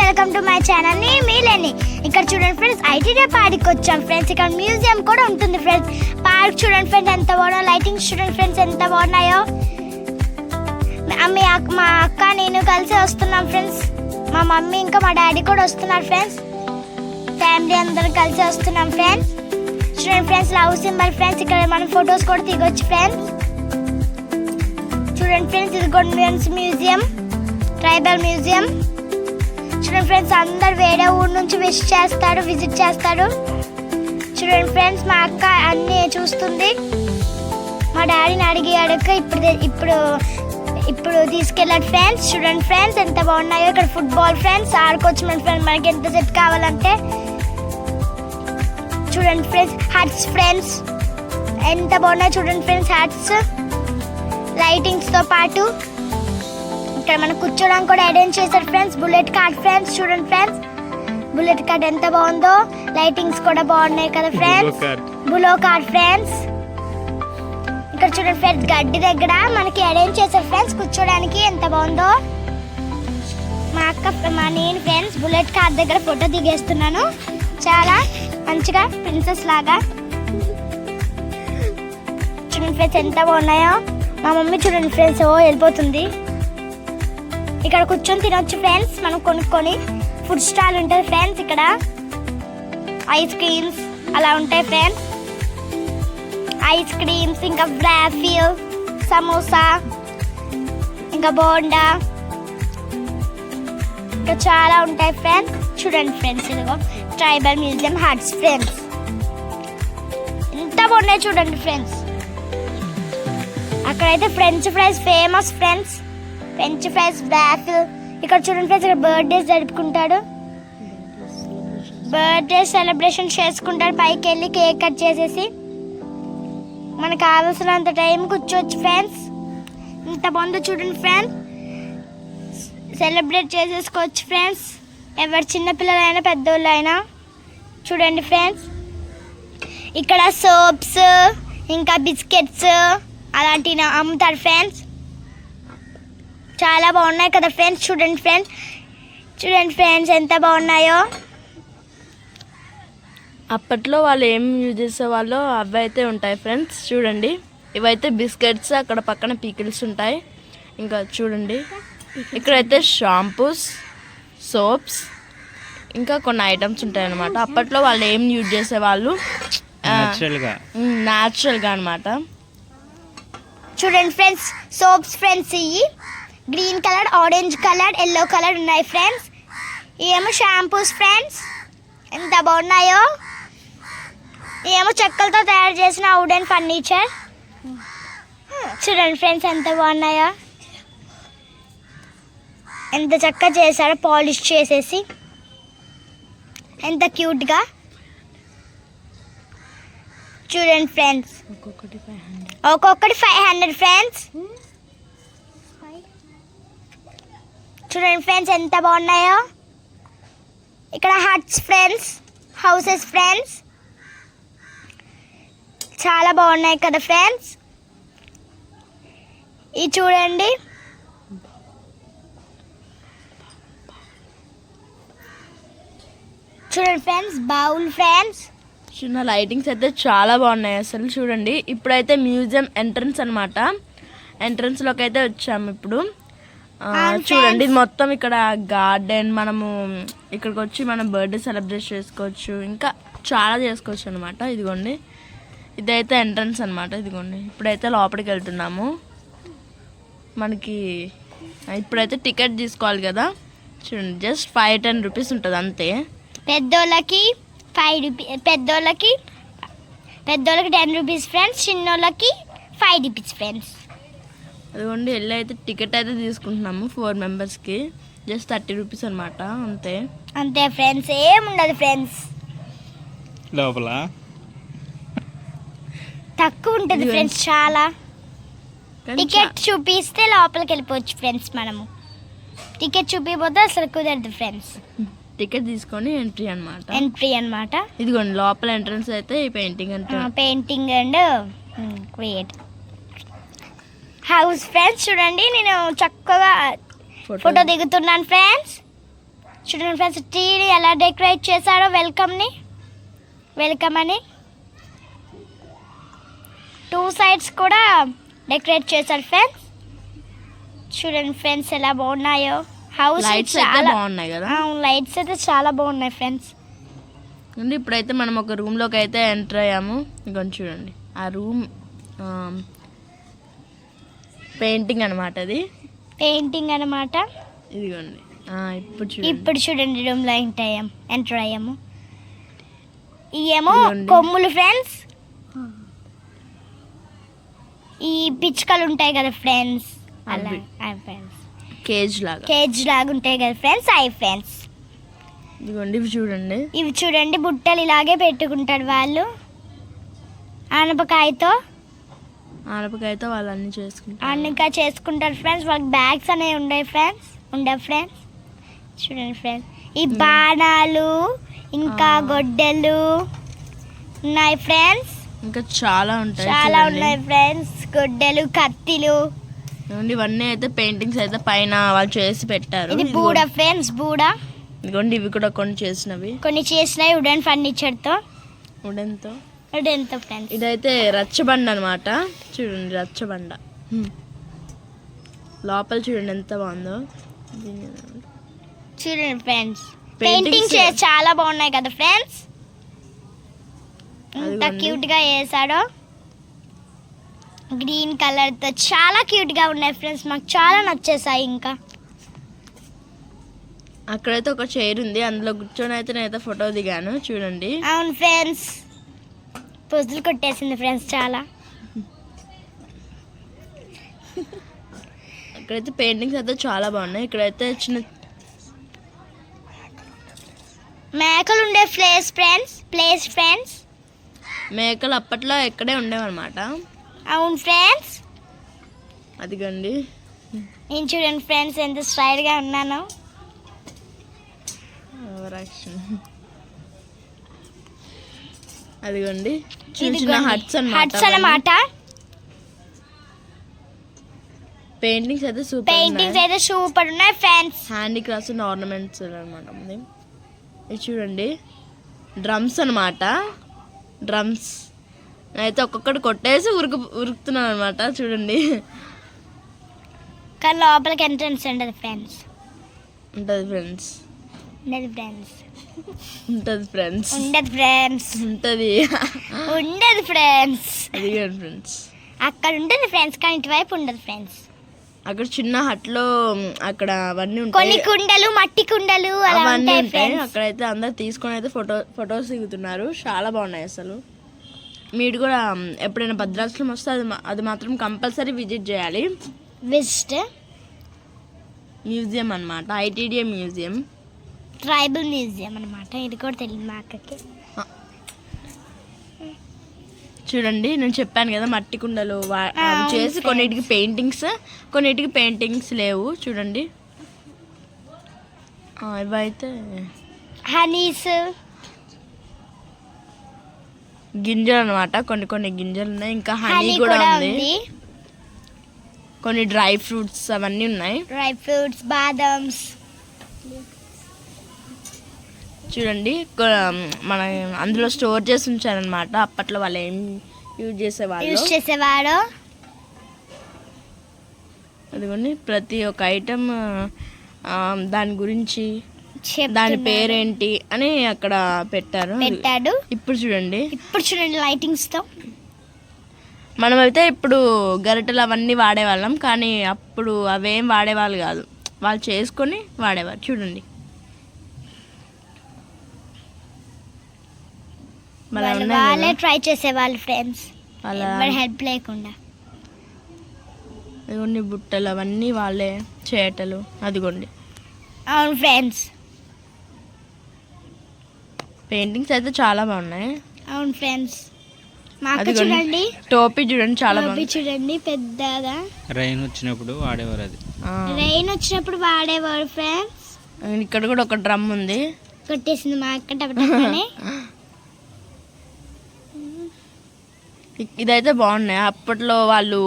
Welcome to my channel. నేను మీలేని. ఇక్కడ చూడండి ఫ్రెండ్స్, ఐటీడీ పార్క్కి వచ్చాం ఫ్రెండ్స్. ఇక్కడ మ్యూజియం కూడా ఉంటుంది ఫ్రెండ్స్. పార్క్ చూడండి ఫ్రెండ్స్ ఎంత బాగున్నాయో, లైటింగ్స్ చూడండి ఫ్రెండ్స్ ఎంత బాగున్నాయో. మా అక్క నేను కలిసి వస్తున్నాం ఫ్రెండ్స్. మా మమ్మీ ఇంకా మా డాడీ కూడా వస్తున్నారు ఫ్రెండ్స్. ఫ్యామిలీ అందరం కలిసి వస్తున్నాం ఫ్రెండ్స్. చూడండి ఫ్రెండ్స్, లవ్ సింబల్ ఫ్రెండ్స్. ఇక్కడ మనం ఫొటోస్ కూడా దిగొచ్చు ఫ్రెండ్స్. చూడండి ఫ్రెండ్స్, ఇది గొండ్స్ మ్యూజియం, ట్రైబల్ మ్యూజియం. చూడండి ఫ్రెండ్స్, అందరు వేరే ఊరు నుంచి విజిట్ చేస్తారు. చూడండి ఫ్రెండ్స్, మా అక్క అన్నీ చూస్తుంది. మా డాడీని అడిగి ఇప్పుడు తీసుకెళ్ళాడు ఫ్రెండ్స్. చూడండి ఫ్రెండ్స్ ఎంత బాగున్నాయో. ఇక్కడ ఫుట్బాల్ ఫ్రెండ్స్ ఆడుకోవచ్చు మన ఫ్రెండ్స్, మనకి ఎంత సెట్ కావాలంటే. చూడండి ఫ్రెండ్స్, హట్స్ ఫ్రెండ్స్ ఎంత బాగున్నాయి. చూడండి ఫ్రెండ్స్, హట్స్ లైటింగ్స్తో పాటు ఇక్కడ మనం కూర్చోడానికి కూడా అరేంజ్ చేశారు ఫ్రెండ్స్. బుల్లెట్ కార్ట్ ఫ్రెండ్స్, చూడండి ఫ్రెండ్స్ బుల్లెట్ కార్ట్ ఎంత బాగుందో. లైటింగ్స్ కూడా బాగున్నాయి కదా ఫ్రెండ్స్. బులో cart friends. ఇక్కడ చూడండి ఫ్రెండ్స్, గడ్డి దగ్గర మనకి అరేంజ్ చేశారు ఫ్రెండ్స్ కూర్చోడానికి, ఎంత బాగుందో. నేను ఫ్రెండ్స్ బుల్లెట్ కార్ట్ దగ్గర ఫోటో దిగేస్తున్నాను, చాలా మంచిగా ప్రిన్సెస్ లాగా. చూడండి ఫ్రెండ్స్ ఎంత బాగున్నాయో. మా మమ్మీ చూడండి ఫ్రెండ్స్ వెళ్ళిపోతుంది. ఇక్కడ కూర్చొని తినొచ్చు ఫ్రెండ్స్ మనం కొనుక్కొని. ఫుడ్ స్టాల్ ఉంటుంది ఫ్రెండ్స్. ఇక్కడ ఐస్ క్రీమ్స్ అలా ఉంటాయి ఫ్రెండ్స్. ఐస్ క్రీమ్స్, ఇంకా బ్రాఫిల్, సమోసా, ఇంకా బోండా, ఇంకా చాలా ఉంటాయి ఫ్రెండ్స్. చూడండి ఫ్రెండ్స్, ఇదిగో ట్రైబల్ మ్యూజియం హట్స్ ఫ్రెండ్స్ ఎంత బాగున్నాయి చూడండి ఫ్రెండ్స్. అక్కడైతే French fries famous friends. French fries, బ్రాఫిల్. ఇక్కడ చూడండి ఫ్రెండ్స్, ఇక్కడ బర్త్డేస్ జరుపుకుంటాడు. బర్త్డే సెలబ్రేషన్ చేసుకుంటాడు. పైకి వెళ్ళి కేక్ కట్ చేసేసి మనకు కావాల్సినంత టైం కూర్చోవచ్చు ఫ్రెండ్స్. ఇంత బాగుందో చూడండి ఫ్రెండ్స్. సెలబ్రేట్ చేసేసుకోవచ్చు ఫ్రెండ్స్, ఎవరు చిన్నపిల్లలైనా పెద్దోళ్ళు అయినా. చూడండి ఫ్రెండ్స్, ఇక్కడ సోప్స్ ఇంకా బిస్కెట్స్ అలాంటివి అమ్ముతారు ఫ్రెండ్స్. చాలా బాగున్నాయి కదా ఫ్రెండ్స్. చూడండి ఫ్రెండ్స్ ఎంత బాగున్నాయో. అప్పట్లో వాళ్ళు ఏం యూజ్ చేసేవాళ్ళో అవి అయితే ఉంటాయి ఫ్రెండ్స్. చూడండి, ఇవైతే బిస్కెట్స్, అక్కడ పక్కన పీకిల్స్ ఉంటాయి. ఇంకా చూడండి, ఇక్కడైతే షాంపూస్, సోప్స్, ఇంకా కొన్ని ఐటమ్స్ ఉంటాయి అన్నమాట. అప్పట్లో వాళ్ళు ఏం యూజ్ చేసేవాళ్ళు న్యాచురల్గా అనమాట. చూడండి ఫ్రెండ్స్, సోప్స్ ఫ్రెండ్స్ ఇవి green colour, orange colour, yellow colour ఉన్నాయి ఫ్రెండ్స్. ఇవేమో షాంపూస్ ఫ్రెండ్స్ ఎంత బాగున్నాయో. ఇవేమో చెక్కలతో తయారు చేసిన వుడెన్ ఫర్నిచర్. చూడండి ఫ్రెండ్స్ ఎంత బాగున్నాయో, ఎంత చక్కగా చేశారో పాలిష్ చేసేసి, ఎంత క్యూట్గా. చూడండి ఫ్రెండ్స్, ఒక్కొక్కటి 500 ఫ్రెండ్స్. చూడండి ఫ్రెండ్స్ ఎంత బాగున్నాయో. ఇక్కడ హట్స్ ఫ్రెండ్స్, హౌసెస్ ఫ్రెండ్స్ చాలా బాగున్నాయి కదా ఫ్రెండ్స్. ఇది చూడండి, ఫ్రెండ్స్ బౌల్ ఫ్రెండ్స్. చిన్న లైటింగ్స్ అయితే చాలా బాగున్నాయి అసలు. చూడండి, ఇప్పుడైతే మ్యూజియం ఎంట్రన్స్ అనమాట. ఎంట్రన్స్లోకి అయితే వచ్చాము ఇప్పుడు. చూడండి, మొత్తం ఇక్కడ గార్డెన్, మనము ఇక్కడికి వచ్చి మనం బర్త్డే సెలబ్రేట్ చేసుకోవచ్చు, ఇంకా చాలా చేసుకోవచ్చు అనమాట. ఇదిగోండి, ఇదైతే ఎంట్రన్స్ అనమాట. ఇదిగోండి, ఇప్పుడైతే లోపలికి వెళ్తున్నాము. మనకి ఇప్పుడైతే టికెట్ తీసుకోవాలి కదా. చూడండి, జస్ట్ 5-10 రూపీస్ ఉంటుంది అంతే. పెద్దోళ్ళకి 5 రూపీస్, పెద్దోళ్ళకి 10 రూపీస్ ఫ్రెండ్స్, చిన్నోళ్ళకి 5 రూపీస్ ఫ్రెండ్స్. అదిగోండి, వెళ్ళి అయితే టికెట్ అయితే తీసుకుంటున్నాము 4 మెంబర్స్కి. జస్ట్ 30 రూపీస్ అనమాట, అంతే ఫ్రెండ్స్. ఏముండదు ఫ్రెండ్స్, లోపల తక్కువ ఉంటుంది ఫ్రెండ్స్ చాలా. టికెట్ చూపిస్తే లోపలికి వెళ్ళిపోవచ్చు ఫ్రెండ్స్. మనము టికెట్ చూపిపోతే అసలు కుదరదు ఫ్రెండ్స్. టికెట్ తీసుకొని ఎంట్రీ అనమాట. ఇదిగోండి, లోపల ఎంట్రన్స్ అయితే ఈ painting and create house friends. చూడండి, నేను చక్కగా ఫోటో దిగుతున్నాను ఫ్రెండ్స్. చూడండి ఫ్రెండ్స్ టీని ఎలా డెకరేట్ చేశారో వెల్కమ్ అని 2 సైడ్స్ కూడా డెకరేట్ చేశారు ఫ్రెండ్స్. చూడండి ఫ్రెండ్స్ ఎలా బాగున్నాయో. హౌస్ లైట్స్ అయితే చాలా బాగున్నాయి కదా. లైట్స్ అయితే చాలా బాగున్నాయి ఫ్రెండ్స్. అండి ఇప్పుడైతే మనం ఒక రూమ్లోకి అయితే ఎంటర్ అయ్యాము. ఇంకొంచెం చూడండి ఆ రూమ్ పెయింటింగ్ అనమాట. అది పెయింటింగ్ అన్నమాట. ఇదిగోండి ఇప్పుడు చూడండి రూమ్లో ఎంటర్ అయ్యాము. ఇవేమో ఇదిగోండి. కొమ్ములు ఫ్రెండ్స్. ఈ పిచ్చుకలు ఉంటాయి కదా ఫ్రెండ్స్, అలా ఫ్రెండ్స్ కేజ్ లాగా ఉంటాయి కదా ఫ్రెండ్స్, అవి ఫ్రెండ్స్. ఇదిగోండి ఇవి చూడండి బుట్టలు ఇలాగే పెట్టుకుంటారు వాళ్ళు. ఆనపకాయతో వాళ్ళు అన్ని చేసుకుంటారు ఫ్రెండ్స్. వాళ్ళకి బ్యాగ్స్ అనేవి ఉండవు ఫ్రెండ్స్. చూడండి ఫ్రెండ్స్ ఈ బాణాలు ఇంకా గొడ్డలు ఉన్నాయి ఫ్రెండ్స్. ఇంకా చాలా ఉన్నాయి ఫ్రెండ్స్. గొడ్డలు, కత్తిలు, ఇవన్నీ అయితే పెయింటింగ్స్ అయితే పైన వాళ్ళు చేసి పెట్టారు. ఇది బూడ ఫ్రెండ్స్, బూడ. ఇదిగోండి ఇవి కూడా కొన్ని చేసినవి వుడెన్ ఫర్నిచర్తో. ఫ్రెండ్స్ ఇదైతే రచ్చబండ అనమాట. చూడండి రచ్చబండ లోపల చూడండి ఎంత బాగుందో. చూడండి ఫ్రెండ్స్ పెయింటింగ్స్ చాలా బాగున్నాయి కదా ఫ్రెండ్స్. ఎంత క్యూట్ గా వేసాడో. గ్రీన్ కలర్ తో చాలా క్యూట్ గా ఉన్నాయి ఫ్రెండ్స్. మాకు చాలా నచ్చేసాయి. ఇంకా అక్కడైతే ఒక చైర్ ఉంది, అందులో కూర్చొని అయితే నేనైతే ఫోటో దిగాను. చూడండి. అవును ఫ్రెండ్స్ పొద్దులు కొట్టేసింది ఫ్రెండ్స్ చాలా. అక్కడైతే పెయింటింగ్స్ అయితే చాలా బాగున్నాయి. ఇక్కడైతే చిన్న మేకలు ఉండే ప్లేస్ ఫ్రెండ్స్. మేకలు అప్పట్లో ఎక్కడే ఉండేవన్నమాట. అవును ఫ్రెండ్స్. అదిగండి నేను చూడండి ఫ్రెండ్స్ ఎంత స్టైల్ గా ఉన్నాను. అదిగోండి చిన్న హట్స్ అన్నమాట. పెయింటింగ్స్ అయితే సూపర్ ఉన్నాయి ఫ్రెండ్స్. హ్యాండీక్రాఫ్ట్స్ అండ్ ఆర్నమెంట్స్ అనమాట. ఇది చూడండి డ్రమ్స్ అనమాట. అయితే ఒక్కొక్కటి కొట్టేసి ఉరుకుతున్నాను అనమాట. చూడండి కానీ లోపలికి ఎంట్రన్స్ ఉంటుంది ఫ్రెండ్స్. ఉంటుంది ఫ్రెండ్స్. అక్కడ ఉంటుంది ఫ్రెండ్స్ కానీ ఇటువైపు ఉండదు ఫ్రెండ్స్. అక్కడ చిన్న హట్లో అక్కడ అవన్నీ ఉంటాయి. కొన్ని కుండలు, మట్టి కుండలు అవన్నీ ఉంటాయి. అక్కడైతే అందరు తీసుకొని అయితే ఫొటోస్ దిగుతున్నారు. చాలా బాగున్నాయి అసలు. మీరు కూడా ఎప్పుడైనా భద్రాచలం వస్తే అది మాత్రం కంపల్సరీ విజిట్ చేయాలి. మ్యూజియం అనమాట. ఐటీడీఏ మ్యూజియం, ట్రైబల్ మ్యూజియం అనమాట. ఇది కూడా తెలియదు మా అక్కకి. చూడండి నేను చెప్పాను కదా మట్టి కుండలు చేసి కొన్నిటికి పెయింటింగ్స్ లేవు. చూడండి ఇవైతే హనీస్ గింజలు అనమాట. కొన్ని గింజలు ఉన్నాయి. ఇంకా హనీ కూడా ఉంది. కొన్ని డ్రై ఫ్రూట్స్ అవన్నీ ఉన్నాయి. బాదమ్స్. చూడండి మన అందులో స్టోర్ చేసి ఉంచారనమాట. అప్పట్లో వాళ్ళు ఏం యూజ్ చేసేవాడు. అదిగోండి ప్రతి ఒక్క ఐటమ్ దాని గురించి, దాని పేరేంటి అని అక్కడ పెట్టాడు. ఇప్పుడు చూడండి లైటింగ్స్ తో. మనమైతే ఇప్పుడు గరిటెలు అవన్నీ వాడేవాళ్ళం, కానీ అప్పుడు అవేం వాడేవాళ్ళు కాదు. వాళ్ళు చేసుకొని వాడేవారు. చూడండి వాళ్ళే ట్రై చేసేవాళ్ళు ఫ్రెండ్స్, హెల్ప్ లేకుండా. అదిగోండి బుట్టలు అవన్నీ వాళ్ళే చేయటలు. అదిగోండి అవును ఫ్రెండ్స్ పెయింటింగ్స్ అయితే చాలా బాగున్నాయి. అవును ఫ్రెండ్స్. చూడండి టోపీ చూడండి చాలా బాగుంది. చూడండి పెద్దగా రైన్ వచ్చినప్పుడు వాడేవారు. ఫ్రెండ్స్. ఇక్కడ కూడా ఒక డ్రమ్ ఉంది. కొట్టేసింది మా అక్క. ఇదైతే బాగున్నాయి. అప్పట్లో వాళ్ళు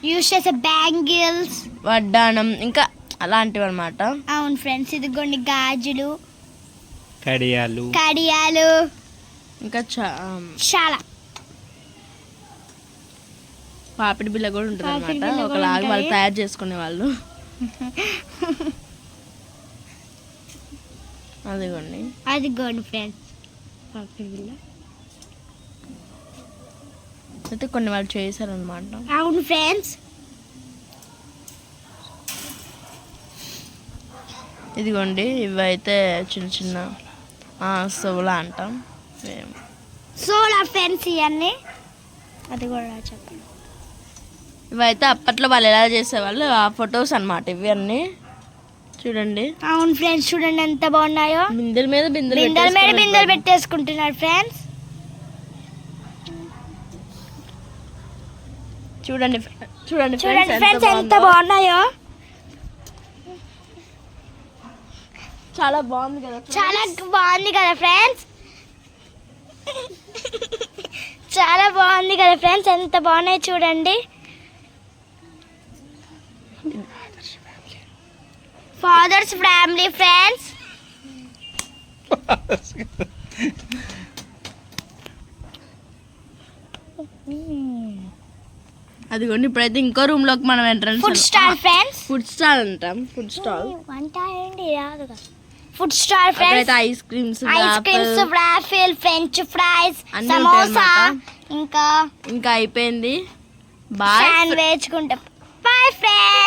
యూజ్ చేసే బ్యాంగిల్స్, వడ్డానం, ఇంకా అలాంటివి అనమాట. అవును ఫ్రెండ్స్, ఇదిగోండి గాజులు, కడియాలు, కడియాలు, ఇంకా చాలా పాపిడి బిల్ల కూడా ఉంటుంది పాపిడి అనమాట. బిళ్ళ కూడా ఒకలాగా వాళ్ళు ఉంటాయి. తయారు చేసుకునే వాళ్ళు. అదిగోండి ఫ్రెండ్స్ పాపిడి బిళ్ళ. అయితే కొన్ని వాళ్ళు చేశారనమాట. అవును ఫ్రెండ్స్, ఇదిగోండి ఇవైతే చిన్న చిన్న సోలా అంటాం. సోలార్ ఫ్రెండ్స్ ఇవన్నీ. అది కూడా చెప్పండి. ఇవైతే అప్పట్లో వాళ్ళు ఎలా చేసేవాళ్ళు ఆ ఫొటోస్ అన్నమాట ఇవి అన్నీ. చూడండి అవును ఫ్రెండ్స్, చూడండి ఎంత బాగున్నాయో. బిందెల మీద బిందెల మీద బిందెలు పెట్టేసుకుంటున్నారు ఫ్రెండ్స్. చూడండి చూడండి చూడండి ఫ్రెండ్స్ ఎంత బాగున్నాయో. చాలా బాగుంది కదా. చాలా బాగుంది కదా ఫ్రెండ్స్. చాలా బాగుంది కదా ఫ్రెండ్స్, ఎంత బాగున్నాయి చూడండి. Fathers family friends. అదిగోండి ఇప్పుడైతే ఇంకో రూమ్ లోకి మనం entrance. Food stall friends. Food stall అంటాం. ఫుడ్ స్టాల్ వంట ఏంటి రాదు కదా. Food stall friends. అక్కడైతే ice creams, raffle, french fries, అన్నీ సమోసా, ఉంటాయన్నమాట. ఇంకా ఇంకా అయిపోయింది. Bye sandwich. Bye friends.